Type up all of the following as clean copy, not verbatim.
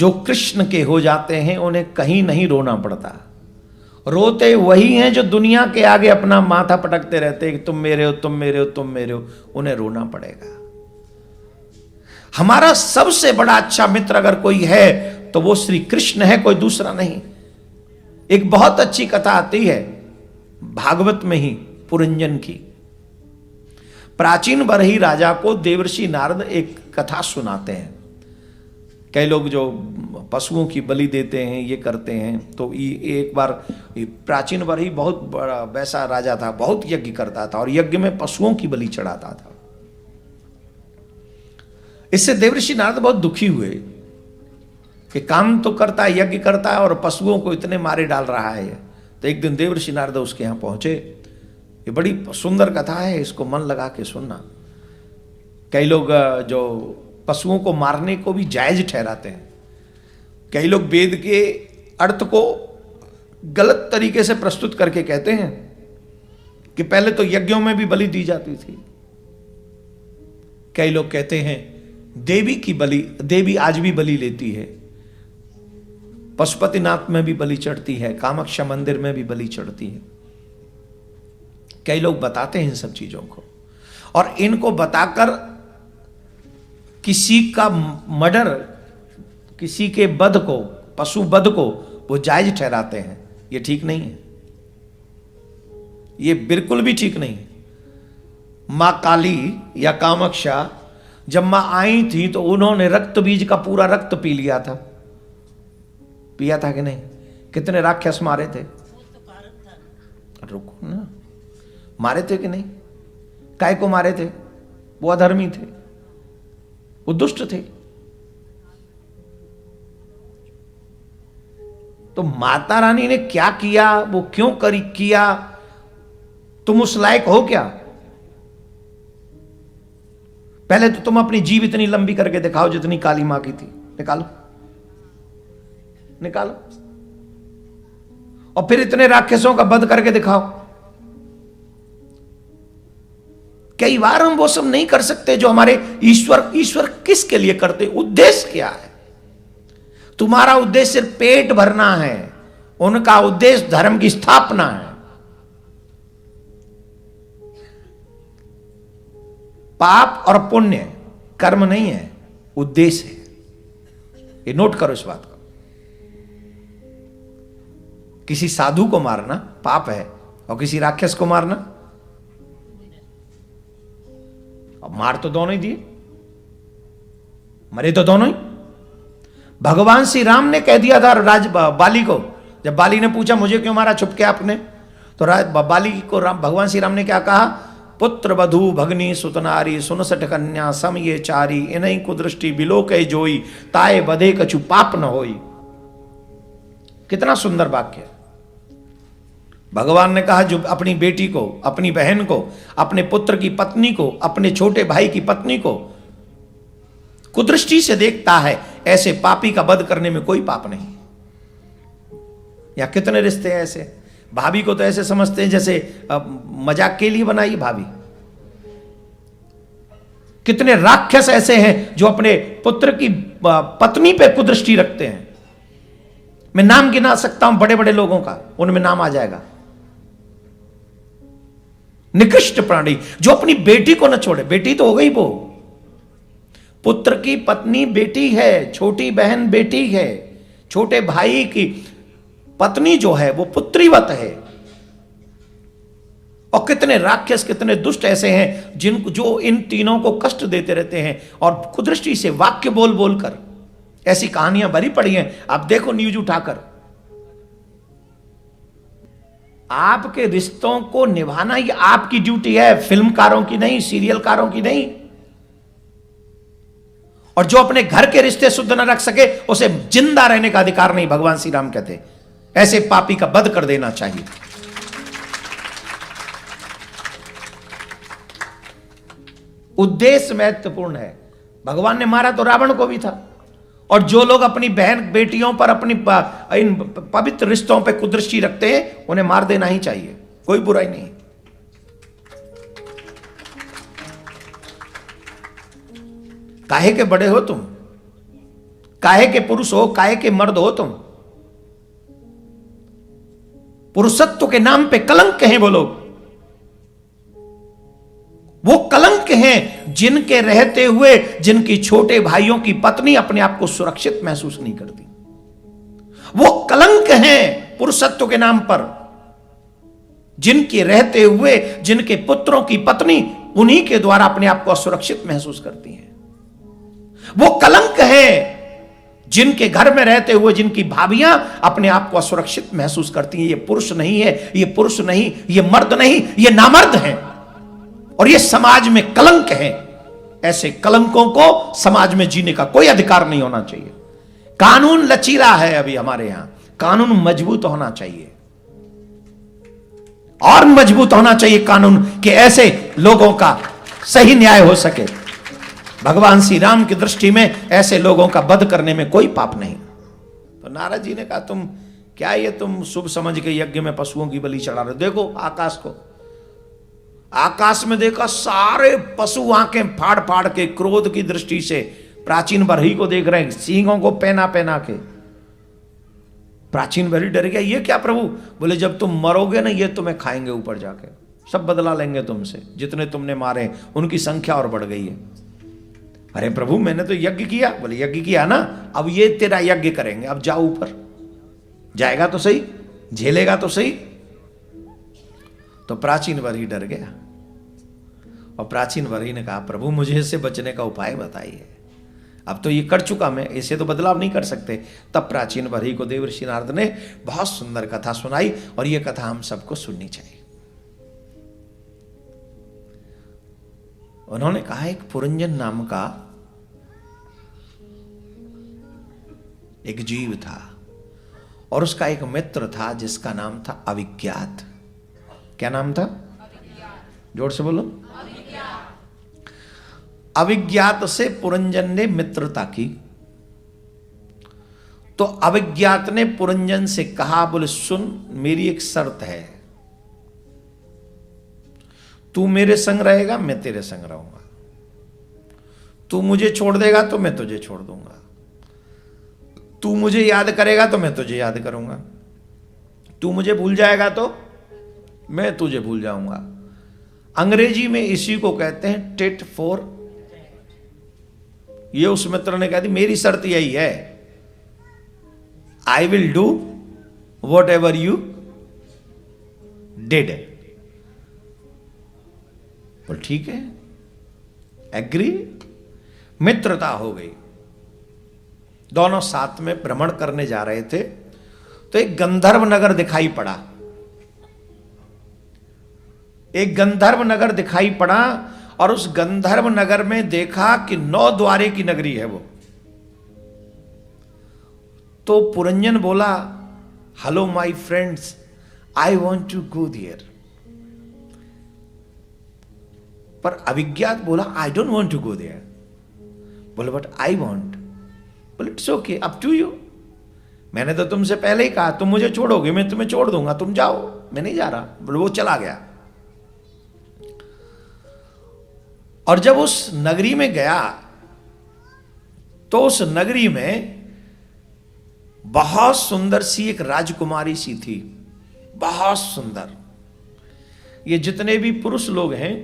जो कृष्ण के हो जाते हैं उन्हें कहीं नहीं रोना पड़ता। रोते वही हैं जो दुनिया के आगे अपना माथा पटकते रहते हैं कि तुम मेरे हो, तुम मेरे हो, तुम मेरे हो। उन्हें रोना पड़ेगा। हमारा सबसे बड़ा अच्छा मित्र अगर कोई है तो वो श्री कृष्ण है, कोई दूसरा नहीं। एक बहुत अच्छी कथा आती है भागवत में ही, पुरंजन की। प्राचीन बरही राजा को देवर्षि नारद एक कथा सुनाते हैं। कई लोग जो पशुओं की बलि देते हैं, ये करते हैं, तो एक बार प्राचीन बरही बहुत बड़ा वैसा राजा था, बहुत यज्ञ करता था और यज्ञ में पशुओं की बलि चढ़ाता था। इससे देवर्षि नारद बहुत दुखी हुए कि काम तो करता है, यज्ञ करता है और पशुओं को इतने मारे डाल रहा है। तो एक दिन देवर्षि नारद उसके यहां पहुंचे। ये बड़ी सुंदर कथा है, इसको मन लगा के सुनना। कई लोग जो पशुओं को मारने को भी जायज ठहराते हैं। कई लोग वेद के अर्थ को गलत तरीके से प्रस्तुत करके कहते हैं कि पहले तो यज्ञों में भी बलि दी जाती थी। कई लोग कहते हैं देवी की बलि, देवी आज भी बलि लेती है, पशुपतिनाथ में भी बलि चढ़ती है, कामाख्या मंदिर में भी बलि चढ़ती है। कई लोग बताते हैं इन सब चीजों को, और इनको बताकर किसी का मर्डर, किसी के वध को, पशु वध को वो जायज ठहराते हैं। ये ठीक नहीं है, ये बिल्कुल भी ठीक नहीं है। मां काली या कामाख्या जब मां आई थी तो उन्होंने रक्त बीज का पूरा रक्त पी लिया था। पिया था कि नहीं? कितने राक्षस मारे थे? रुको ना, मारे थे कि नहीं? काय को मारे थे? वो अधर्मी थे, वो दुष्ट थे। तो माता रानी ने क्या किया, वो क्यों किया, तुम उस लायक हो क्या? पहले तो तुम अपनी जीभ इतनी लंबी करके दिखाओ जितनी काली मां की थी। निकालो निकालो, और फिर इतने राक्षसों का वध करके दिखाओ। कई बार हम वो सब नहीं कर सकते जो हमारे ईश्वर किसके लिए करते, उद्देश्य क्या है? तुम्हारा उद्देश्य सिर्फ पेट भरना है, उनका उद्देश्य धर्म की स्थापना है। पाप और पुण्य कर्म नहीं है, उद्देश्य है। ये नोट करो इस बात को। किसी साधु को मारना पाप है और किसी राक्षस को मारना, अब मार तो दोनों ही दिए, मरे तो दोनों ही। भगवान श्री राम ने कह दिया था बाली को, जब बाली ने पूछा मुझे क्यों मारा छुप के आपने, तो बाली को भगवान श्री राम ने क्या कहा? पुत्र वधु भगनी सुतनारी सुनसठ कन्या सम ये चारी, इन्हीं कुदृष्टि बिलोके जोई, ताए बधे कछु पाप न होई। कितना सुंदर वाक्य। भगवान ने कहा जो अपनी बेटी को, अपनी बहन को, अपने पुत्र की पत्नी को, अपने छोटे भाई की पत्नी को कुदृष्टि से देखता है, ऐसे पापी का वध करने में कोई पाप नहीं। या कितने रिश्ते हैं ऐसे, भाभी को तो ऐसे समझते हैं जैसे मजाक के लिए बनाई भाभी। कितने राक्षस ऐसे हैं जो अपने पुत्र की पत्नी पे कुदृष्टि रखते हैं। मैं नाम गिना सकता हूं बड़े बड़े लोगों का, उनमें नाम आ जाएगा। निकृष्ट प्राणी जो अपनी बेटी को न छोड़े, बेटी तो हो गई वो, पुत्र की पत्नी बेटी है, छोटी बहन बेटी है, छोटे भाई की पत्नी जो है वो पुत्रीवत है। और कितने राक्षस, कितने दुष्ट ऐसे हैं जो इन तीनों को कष्ट देते रहते हैं और कुदृष्टि से वाक्य बोल बोलकर। ऐसी कहानियां भरी पड़ी हैं, आप देखो न्यूज उठाकर। आपके रिश्तों को निभाना ही आपकी ड्यूटी है, फिल्मकारों की नहीं, सीरियलकारों की नहीं। और जो अपने घर के रिश्ते शुद्ध न रख सके उसे जिंदा रहने का अधिकार नहीं। भगवान श्री राम कहते ऐसे पापी का वध कर देना चाहिए। उद्देश्य महत्वपूर्ण है। भगवान ने मारा तो रावण को भी था, और जो लोग अपनी बहन बेटियों पर, अपनी इन पवित्र रिश्तों पर कुदृष्टि रखते हैं उन्हें मार देना ही चाहिए, कोई बुराई नहीं। काहे के बड़े हो तुम? काहे के पुरुष हो, काहे के मर्द हो तुम? पुरुषत्व के नाम पे कलंक हैं वो लोग। वो कलंक हैं जिनके रहते हुए जिनकी छोटे भाइयों की पत्नी अपने आप को सुरक्षित महसूस नहीं करती। वो कलंक हैं पुरुषत्व के नाम पर, जिनके रहते हुए जिनके पुत्रों की पत्नी उन्हीं के द्वारा अपने आप को असुरक्षित महसूस करती हैं। वो कलंक हैं जिनके घर में रहते हुए जिनकी भाभियां अपने आप को असुरक्षित महसूस करती हैं। ये पुरुष नहीं है, ये पुरुष नहीं, ये मर्द नहीं, ये नामर्द हैं और ये समाज में कलंक है। ऐसे कलंकों को समाज में जीने का कोई अधिकार नहीं होना चाहिए। कानून लचीला है अभी हमारे यहां, कानून मजबूत होना चाहिए और मजबूत होना चाहिए कानून, कि ऐसे लोगों का सही न्याय हो सके। भगवान श्री राम की दृष्टि में ऐसे लोगों का वध करने में कोई पाप नहीं। तो नारद जी ने कहा, तुम क्या ये तुम शुभ समझ के यज्ञ में पशुओं की बलि चढ़ा रहे हो? देखो आकाश को, आकाश में देखा सारे पशु आंखें फाड़ फाड़ के क्रोध की दृष्टि से प्राचीन बरही को देख रहे हैं, सींगों को पहना पहना के। प्राचीन बरही डर गया, ये क्या प्रभु? बोले जब तुम मरोगे ना, ये तुम्हें खाएंगे ऊपर जाके, सब बदला लेंगे तुमसे, जितने तुमने मारे उनकी संख्या और बढ़ गई है। अरे प्रभु मैंने तो यज्ञ किया। बोले यज्ञ किया ना, अब ये तेरा यज्ञ करेंगे, अब जाओ ऊपर। जाएगा तो सही, झेलेगा तो सही। तो प्राचीन बरही डर गया और प्राचीन बरही ने कहा, प्रभु मुझे इससे बचने का उपाय बताइए, अब तो ये कर चुका मैं, इसे तो बदलाव नहीं कर सकते। तब प्राचीन बरही को देवर्षि नारद ने बहुत सुंदर कथा सुनाई और ये कथा हम सबको सुननी चाहिए। उन्होंने कहा, एक पुरंजन नाम का एक जीव था और उसका एक मित्र था जिसका नाम था अविज्ञात। क्या नाम था? जोर से बोलो। अविज्ञात से पुरंजन ने मित्रता की। तो अविज्ञात ने पुरंजन से कहा, बोले सुन मेरी एक शर्त है, तू मेरे संग रहेगा, मैं तेरे संग रहूंगा। तू मुझे छोड़ देगा तो मैं तुझे छोड़ दूंगा। तू मुझे याद करेगा तो मैं तुझे याद करूंगा। तू मुझे भूल जाएगा तो मैं तुझे भूल जाऊंगा। अंग्रेजी में इसी को कहते हैं टिट फॉर। ये उस मित्र ने कहा थी, मेरी शर्त यही है, I will do what ever you did. बोल ठीक है, एग्री। मित्रता हो गई। दोनों साथ में भ्रमण करने जा रहे थे तो एक गंधर्व नगर दिखाई पड़ा। एक गंधर्व नगर दिखाई पड़ा और उस गंधर्व नगर में देखा कि 9 द्वारे की नगरी है वो। तो पुरंजन बोला, hello my friends, I want to go there. पर अविज्ञात बोला, I don't want to go there. बोले बट आई वॉन्ट। बोले it's okay, up to you. मैंने तो तुमसे पहले ही कहा, तुम मुझे छोड़ोगे मैं तुम्हें छोड़ दूंगा, तुम जाओ, मैं नहीं जा रहा। बोले वो चला गया। और जब उस नगरी में गया तो उस नगरी में बहुत सुंदर सी एक राजकुमारी सी थी, बहुत सुंदर। ये जितने भी पुरुष लोग हैं,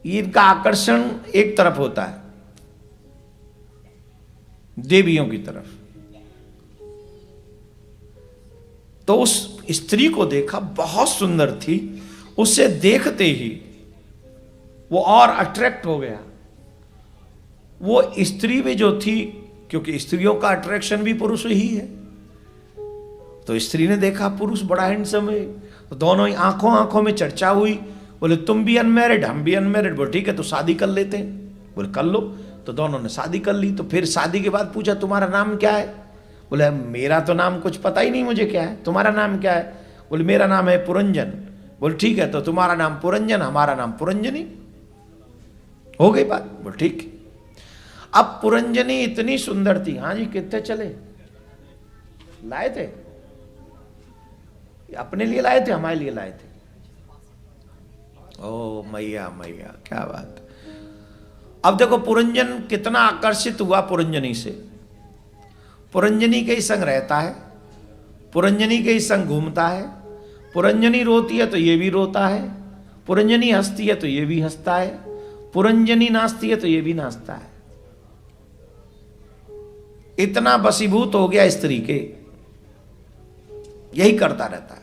इनका आकर्षण एक तरफ होता है, देवियों की तरफ। तो उस स्त्री को देखा, बहुत सुंदर थी। उसे देखते ही वो और अट्रैक्ट हो गया। वो स्त्री भी जो थी, क्योंकि स्त्रियों का अट्रैक्शन भी पुरुष ही है, तो स्त्री ने देखा पुरुष बड़ा हैंडसम है, तो दोनों ही आंखों आंखों में चर्चा हुई। बोले तुम भी अनमैरिड, हम भी अनमैरिड। बोले ठीक है तो शादी कर लेते हैं। बोले कर लो। तो दोनों ने शादी कर ली। तो फिर शादी के बाद पूछा, तुम्हारा नाम क्या है? बोले मेरा तो नाम कुछ पता ही नहीं मुझे क्या है, तुम्हारा नाम क्या है? बोले मेरा नाम है पुरंजन। बोले ठीक है तो तुम्हारा नाम पुरंजन, हमारा नाम पुरंजनी। हो गई बात। बोले ठीक। अब पुरंजनी इतनी सुंदर थी। हाँ जी, कितने चले लाए थे? अपने लिए लाए थे, हमारे लिए लाए थे? ओ मैया मैया, क्या बात। अब देखो पुरंजन कितना आकर्षित हुआ पुरंजनी से, पुरंजनी के ही संग रहता है, पुरंजनी के ही संग घूमता है, पुरंजनी रोती है तो ये भी रोता है, पुरंजनी हंसती है तो ये भी हंसता है, पुरंजनी नाचती है तो ये भी नाचता है। इतना वशीभूत हो गया स्त्री के, यही करता रहता है।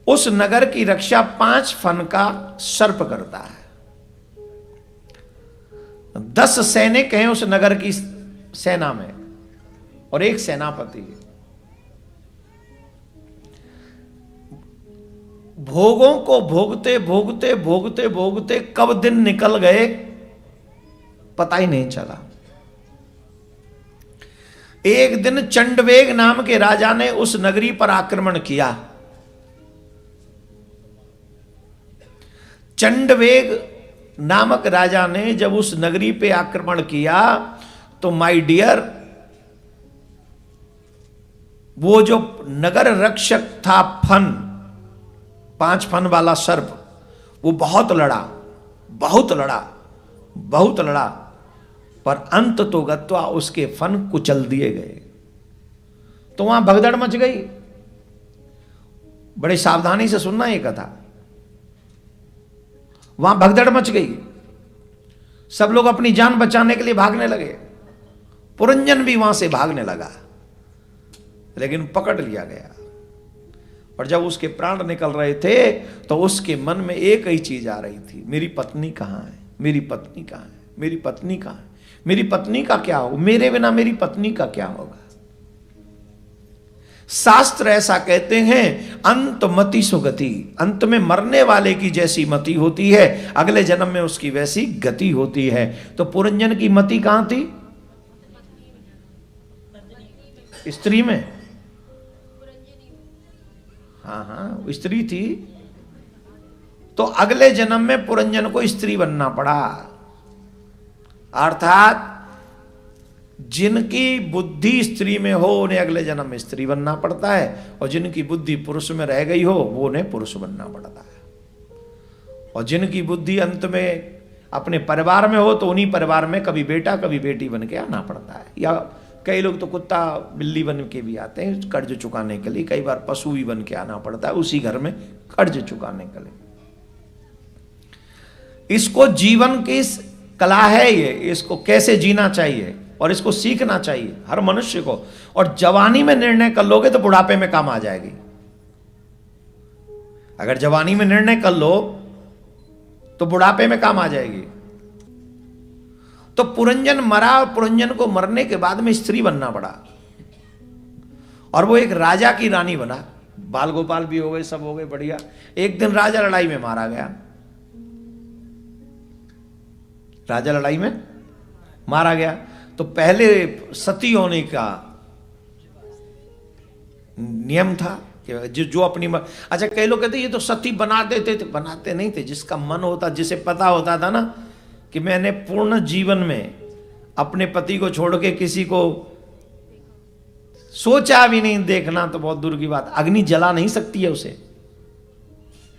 उस नगर की रक्षा 5 फन का सर्प करता है। 10 सैनिक हैं उस नगर की सेना में और एक सेनापति है। भोगों को भोगते भोगते भोगते भोगते कब दिन निकल गए पता ही नहीं चला। एक दिन चंडवेग नाम के राजा ने उस नगरी पर आक्रमण किया। चंडवेग नामक राजा ने जब उस नगरी पे आक्रमण किया तो माय डियर, वो जो नगर रक्षक था फन, 5 फन वाला सर्प, वो बहुत लड़ा बहुत लड़ा बहुत लड़ा, पर अंत तो गत्वा उसके फन कुचल दिए गए। तो वहां भगदड़ मच गई। बड़े सावधानी से सुनना ये कथा। वहां भगदड़ मच गई, सब लोग अपनी जान बचाने के लिए भागने लगे। पुरंजन भी वहां से भागने लगा, लेकिन पकड़ लिया गया। और जब उसके प्राण निकल रहे थे तो उसके मन में एक ही चीज आ रही थी, मेरी पत्नी कहां है, मेरी पत्नी कहां है, मेरी पत्नी कहां है, मेरी पत्नी का क्या होगा, मेरे बिना मेरी पत्नी का क्या होगा। शास्त्र ऐसा कहते हैं, अंत मति सुगति, अंत में मरने वाले की जैसी मति होती है अगले जन्म में उसकी वैसी गति होती है। तो पुरंजन की मति कहां थी? स्त्री में। हाँ हाँ, स्त्री थी। तो अगले जन्म में पुरंजन को स्त्री बनना पड़ा। अर्थात जिनकी बुद्धि स्त्री में हो उन्हें अगले जन्म में स्त्री बनना पड़ता है, और जिनकी बुद्धि पुरुष में रह गई हो वो उन्हें पुरुष बनना पड़ता है। और जिनकी बुद्धि अंत में अपने परिवार में हो तो उन्हीं परिवार में कभी बेटा कभी बेटी बन के आना पड़ता है। या कई लोग तो कुत्ता बिल्ली बन के भी आते हैं कर्ज चुकाने के लिए, कई बार पशु भी बन के आना पड़ता है उसी घर में कर्ज चुकाने के लिए। इसको जीवन की कला है ये, इसको कैसे जीना चाहिए और इसको सीखना चाहिए हर मनुष्य को। और जवानी में निर्णय कर लोगे तो बुढ़ापे में काम आ जाएगी। अगर जवानी में निर्णय कर लो तो बुढ़ापे में काम आ जाएगी। तो पुरंजन मरा और पुरंजन को मरने के बाद में स्त्री बनना पड़ा, और वो एक राजा की रानी बना। बाल गोपाल भी हो गए, सब हो गए बढ़िया। एक दिन राजा लड़ाई में मारा गया, राजा लड़ाई में मारा गया। तो पहले सती होने का नियम था कि जो अपनी अच्छा, कई लोग कहते ये तो सती बना देते थे, बनाते नहीं थे। जिसका मन होता, जिसे पता होता था ना कि मैंने पूर्ण जीवन में अपने पति को छोड़ के किसी को सोचा भी नहीं देखना, तो बहुत दूर की बात, अग्नि जला नहीं सकती है उसे।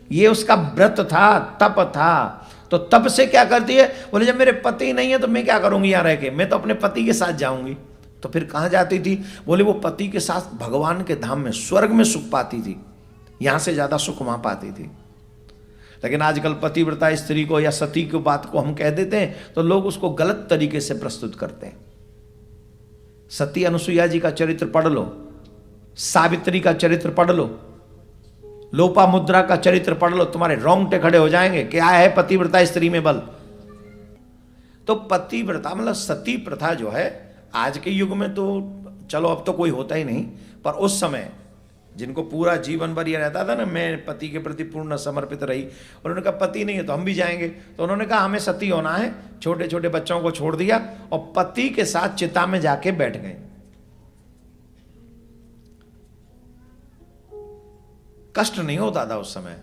ये उसका व्रत था, तप था। तो तप से क्या करती है, बोले जब मेरे पति नहीं है तो मैं क्या करूंगी यहां रह के, मैं तो अपने पति के साथ जाऊंगी। तो फिर कहां जाती थी, बोले वो पति के साथ भगवान के धाम में स्वर्ग में सुख पाती थी, यहां से ज्यादा सुख वहां पाती थी। लेकिन आजकल पतिव्रता स्त्री को या सती की बात को हम कह देते हैं तो लोग उसको गलत तरीके से प्रस्तुत करते हैं। सती अनुसुईया जी का चरित्र पढ़ लो, सावित्री का चरित्र पढ़ लो, लोपामुद्रा का चरित्र पढ़ लो, तुम्हारे रोंगटे खड़े हो जाएंगे। क्या है पतिव्रता स्त्री में बल। तो पतिव्रता मतलब सती प्रथा जो है, आज के युग में तो चलो अब तो कोई होता ही नहीं, पर उस समय जिनको पूरा जीवन भर ये रहता था ना, मैं पति के प्रति पूर्ण समर्पित रही, और उन्होंने कहा पति नहीं है तो हम भी जाएंगे, तो उन्होंने कहा हमें सती होना है। छोटे छोटे बच्चों को छोड़ दिया और पति के साथ चिता में जाके बैठ गए। कष्ट नहीं होता था उस समय,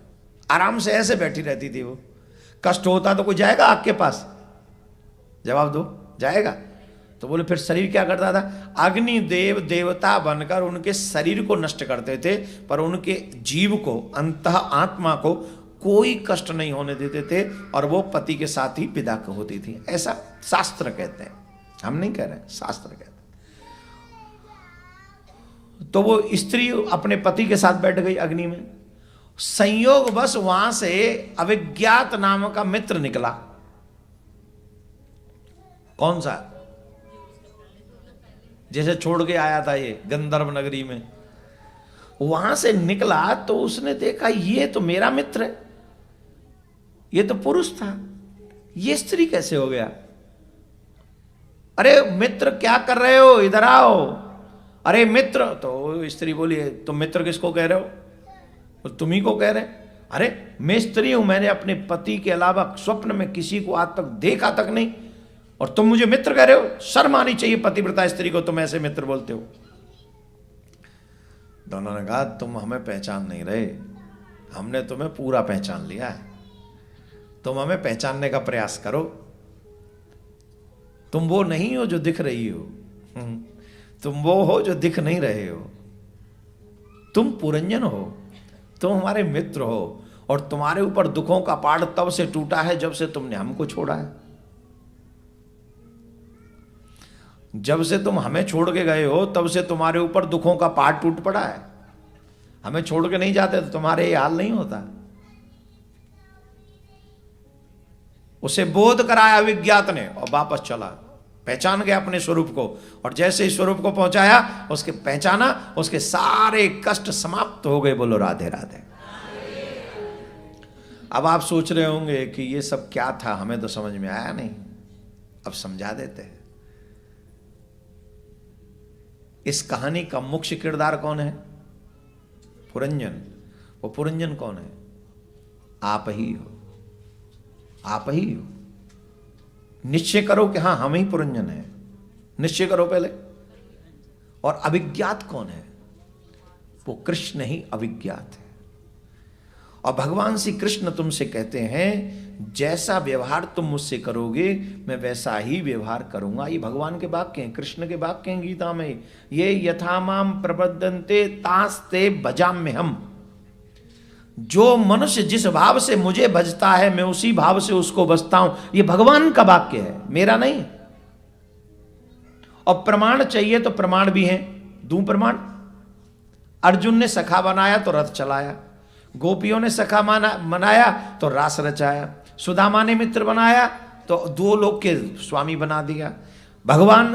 आराम से ऐसे बैठी रहती थी वो। कष्ट होता तो कोई जाएगा आग के पास, जवाब दो, जाएगा? तो बोले फिर शरीर क्या करता था, अग्निदेव देवता बनकर उनके शरीर को नष्ट करते थे, पर उनके जीव को, अंतः आत्मा को कोई कष्ट नहीं होने देते थे और वो पति के साथ ही विदा होती थी। ऐसा शास्त्र कहते हैं, हम नहीं कह रहे, शास्त्र कहते हैं। तो वो स्त्री अपने पति के साथ बैठ गई अग्नि में। संयोग बस वहां से अविज्ञात नाम का मित्र निकला। कौन सा? जैसे छोड़ के आया था ये गंधर्व नगरी में, वहां से निकला तो उसने देखा ये तो मेरा मित्र है, ये तो पुरुष था, ये स्त्री कैसे हो गया? अरे मित्र क्या कर रहे हो, इधर आओ। अरे मित्र, तो स्त्री बोली तुम मित्र किसको कह रहे हो? तो तुम ही को कह रहे। अरे मैं स्त्री हूं, मैंने अपने पति के अलावा स्वप्न में किसी को आज तक देखा तक नहीं, और तुम मुझे मित्र कह रहे हो? शर्म आनी चाहिए पतिव्रता स्त्री को, तुम ऐसे मित्र बोलते हो। दोनों ने कहा तुम हमें पहचान नहीं रहे, हमने तुम्हें पूरा पहचान लिया है, तुम हमें पहचानने का प्रयास करो। तुम वो नहीं हो जो दिख रही हो, तुम वो हो जो दिख नहीं रहे हो। तुम पुरंजन हो, तुम हमारे मित्र हो, और तुम्हारे ऊपर दुखों का पहाड़ तब से टूटा है जब से तुमने हमको छोड़ा है। जब से तुम हमें छोड़ के गए हो तब से तुम्हारे ऊपर दुखों का पहाड़ टूट पड़ा है। हमें छोड़ के नहीं जाते तो तुम्हारे ये हाल नहीं होता। उसे बोध कराया विज्ञात ने और वापस चला, पहचान गया अपने स्वरूप को, और जैसे ही स्वरूप को पहुंचाया, उसके पहचाना, उसके सारे कष्ट समाप्त हो गए। बोलो राधे राधे। अब आप सोच रहे होंगे कि ये सब क्या था, हमें तो समझ में आया नहीं। अब समझा देते हैं। इस कहानी का मुख्य किरदार कौन है? पुरंजन। वो पुरंजन कौन है? आप ही हो, आप ही हो। निश्चय करो कि हाँ हम ही पुरंजन है, निश्चय करो पहले। और अविज्ञात कौन है? वो कृष्ण ही अविज्ञात है। और भगवान श्री कृष्ण तुमसे कहते हैं जैसा व्यवहार तुम मुझसे करोगे मैं वैसा ही व्यवहार करूंगा। ये भगवान के वाक्य हैं, कृष्ण के वाक्य हैं गीता में। ये यथा माम प्रबद्धन्ते तास्ते भजाम्य हम। जो मनुष्य जिस भाव से मुझे भजता है मैं उसी भाव से उसको भजता हूं। ये भगवान का वाक्य है, मेरा नहीं। और प्रमाण चाहिए तो प्रमाण भी हैं, दूं प्रमाण। अर्जुन ने सखा बनाया तो रथ चलाया, गोपियों ने सखा मनाया तो रास रचाया, सुदामा ने मित्र बनाया तो दो लोग के स्वामी बना दिया। भगवान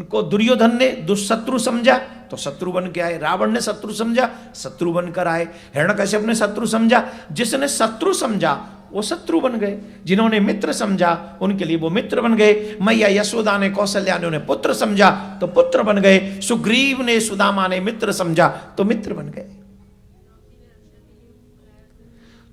को दुर्योधन ने दुष्शत्रु समझा तो शत्रु बन के आए, रावण ने शत्रु समझा शत्रु बनकर आए, हिरण्यकश्यप ने शत्रु समझा, जिसने शत्रु समझा वो शत्रु बन गए, जिन्होंने मित्र समझा उनके लिए वो मित्र बन गए। मैया यशोदा ने कौशल्या ने उन्हें पुत्र समझा तो पुत्र बन गए, सुग्रीव ने सुदामा ने मित्र समझा तो मित्र बन गए।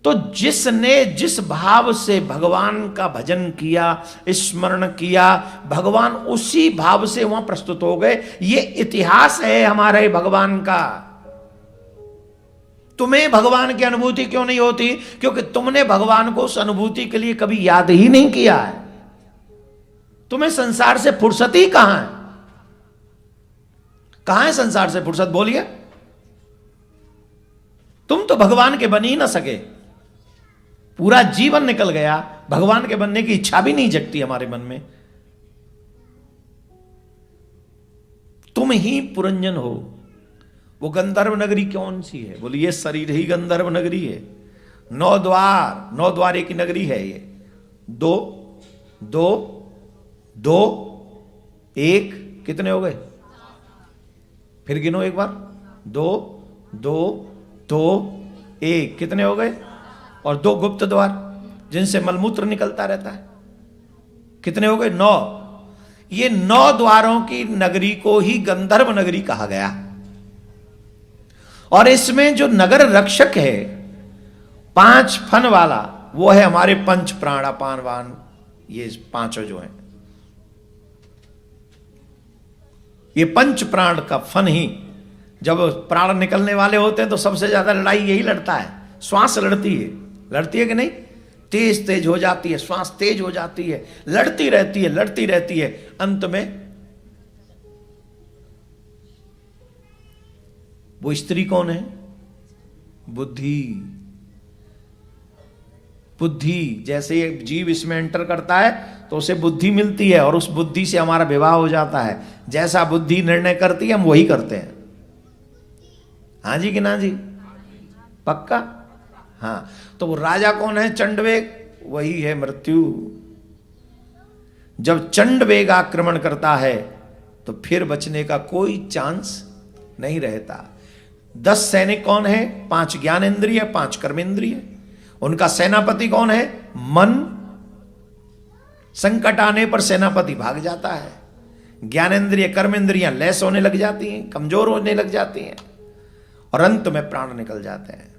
तो जिसने जिस भाव से भगवान का भजन किया, स्मरण किया, भगवान उसी भाव से वहां प्रस्तुत हो गए। ये इतिहास है हमारे भगवान का। तुम्हें भगवान की अनुभूति क्यों नहीं होती? क्योंकि तुमने भगवान को उस अनुभूति के लिए कभी याद ही नहीं किया है। तुम्हें संसार से फुर्सत ही कहां है? कहां है संसार से फुर्सत? बोलिए। तुम तो भगवान के बन ही ना सके, पूरा जीवन निकल गया, भगवान के बनने की इच्छा भी नहीं जगती हमारे मन में। तुम ही पुरंजन हो। वो गंधर्व नगरी कौन सी है? बोली ये शरीर ही गंधर्व नगरी है। 9 द्वार, 9 द्वारे की नगरी है ये। 2 2 2 1 कितने हो गए? फिर गिनो एक बार। 2 2 2 1 कितने हो गए? और 2 गुप्त द्वार जिनसे मलमूत्र निकलता रहता है, कितने हो गए? 9। ये 9 द्वारों की नगरी को ही गंधर्व नगरी कहा गया। और इसमें जो नगर रक्षक है 5 फन वाला, वो है हमारे पंच प्राण, अपान वान, ये 5 जो हैं, ये पंच प्राण का फन ही। जब प्राण निकलने वाले होते हैं तो सबसे ज्यादा लड़ाई यही लड़ता है, श्वास लड़ती है कि नहीं? तेज तेज हो जाती है, श्वास तेज हो जाती है, लड़ती रहती है, अंत में वो स्त्री कौन है? बुद्धि। बुद्धि, जैसे एक जीव इसमें एंटर करता है तो उसे बुद्धि मिलती है और उस बुद्धि से हमारा विवाह हो जाता है। जैसा बुद्धि निर्णय करती है हम वही करते हैं। हाँ जी कि ना जी? पक्का? हाँ। तो वो राजा कौन है? चंडवेग, वही है मृत्यु। जब चंडवेग आक्रमण करता है तो फिर बचने का कोई चांस नहीं रहता। 10 सैनिक कौन है? 5 ज्ञानेंद्रिय, 5 कर्मेंद्रिय। उनका सेनापति कौन है? मन। संकट आने पर सेनापति भाग जाता है। ज्ञानेंद्रिय कर्मेंद्रियां लैस होने लग जाती हैं, कमजोर होने लग जाती हैं और अंत में प्राण निकल जाते हैं।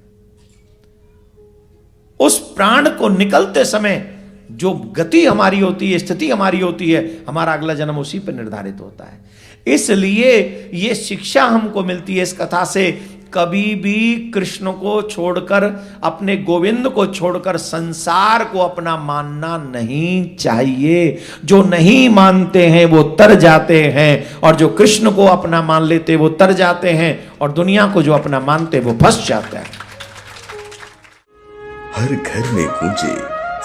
उस प्राण को निकलते समय जो गति हमारी होती है, स्थिति हमारी होती है, हमारा अगला जन्म उसी पर निर्धारित होता है। इसलिए यह शिक्षा हमको मिलती है इस कथा से, कभी भी कृष्ण को छोड़कर, अपने गोविंद को छोड़कर संसार को अपना मानना नहीं चाहिए। जो नहीं मानते हैं वो तर जाते हैं और जो कृष्ण को अपना मान लेते वो तर जाते हैं और दुनिया को जो अपना मानते वो फंस जाते हैं। हर घर में गूंजे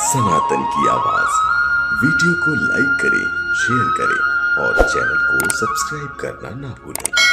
सनातन की आवाज। वीडियो को लाइक करें, शेयर करें और चैनल को सब्सक्राइब करना ना भूलें।